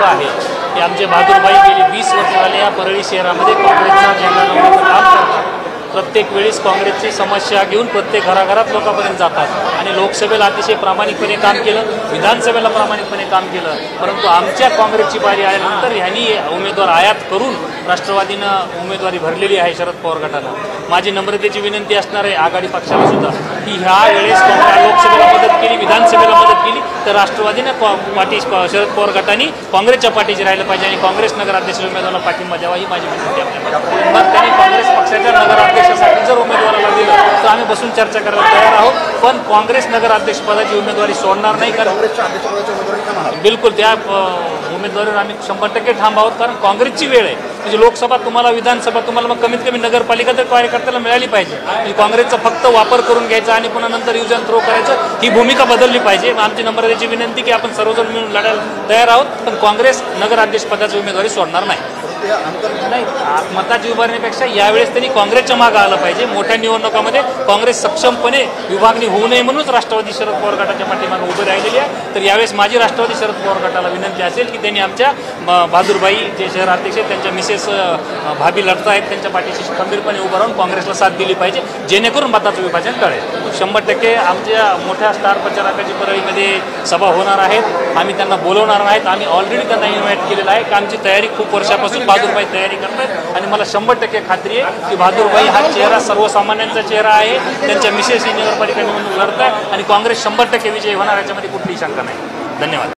आहे की आमचे बहादूरबाई गेली 20 वर्ष झाले या परळी शहरामध्ये काँग्रेसचा झेंडा लावण्याचं काम करतात। प्रत्येक वेळेस काँग्रेसची समस्या घेऊन प्रत्येक घराघरात लोकांपर्यंत जातात आणि लोकसभेला अतिशय प्रामाणिकपणे काम केलं, विधानसभेला प्रामाणिकपणे काम केलं। परंतु आमच्या काँग्रेसची बारी आल्यानंतर ह्यांनी उमेदवार आयात करून राष्ट्रवादीनं उमेदवारी भरलेली आहे शरद पवार गटाला। माझी नम्रतेची विनंती असणार आहे आघाडी पक्षाला सुद्धा की ह्या वेळेस लोकसभेला मदत केली, विधानसभेला मदत केली तर राष्ट्रवादीनं पाठी शरद पवार गटाने काँग्रेसच्या पाठीशी राहिलं पाहिजे आणि काँग्रेस नगराध्यक्ष उमेदवाराला पाठिंबा द्यावा ही माझी विनंती आपल्याला। मग त्यांनी काँग्रेस पक्षाच्या नगराध्यक्षासाठी जर उमेदवाराला दिलं तर आम्ही बसून चर्चा करायला तयार आहोत, पण काँग्रेस नगराध्यक्षपदाची उमेदवारी सोडणार नाही। कारण बिलकुल त्या उमेदवारीवर आम्ही 100% ठाम आहोत, कारण काँग्रेसची वेळ आहे। म्हणजे लोकसभा तुम्हाला, विधानसभा तुम्हाला, मग कमीत कमी नगरपालिका तर कार्यकर्त्याला मिळाली पाहिजे। म्हणजे काँग्रेसचा फक्त वापर करून घ्यायचा आणि पुन्हा नंतर यूज अँड थ्रो करायचं ही भूमिका बदलली पाहिजे। आमची नम्रतेची विनंती की आपण सर्वजण मिळून लढायला तयार आहोत, पण काँग्रेस नगराध्यक्षपदाची उमेदवारी सोडणार नाही। मताची उभारण्यापेक्षा यावेळेस त्यांनी काँग्रेसच्या मागे आलं पाहिजे। मोठ्या निवडणुकामध्ये काँग्रेस सक्षमपणे विभागणी होऊ नये म्हणूनच राष्ट्रवादी शरद पवार गटाच्या पाठीमागे उभी राहिलेली आहे। तर यावेळेस माझी राष्ट्रवादी शरद पवार गटाला विनंती असेल की त्यांनी आमच्या बहादूरबाई जे शहराध्यक्ष आहेत त्यांच्या मिसेस भाभी लढता आहेत त्यांच्या पाठीशी खंबीरपणे उभं राहून काँग्रेसला साथ दिली पाहिजे, जेणेकरून मताचं विभाजन कळेल। 100% आमच्या मोठ्या स्टार प्रचारकाची परळीमध्ये सभा होणार आहेत, आम्ही त्यांना बोलवणार नाहीत। आम्ही ऑलरेडी त्यांना इन्व्हाइट केलेलं आहे की आमची तयारी खूप वर्षापासून बहादूरबाई तयारी करतात आणि मला 100% खात्री आहे की बहादूरबाई हा चेहरा सर्वसामान्यांचा चेहरा आहे। त्यांच्या मिसेस ही नगरपालिका निवडणूक लढत आहे आणि काँग्रेस 100% विजयी होणार, याच्यामध्ये कुठलीही शंका नाही। धन्यवाद।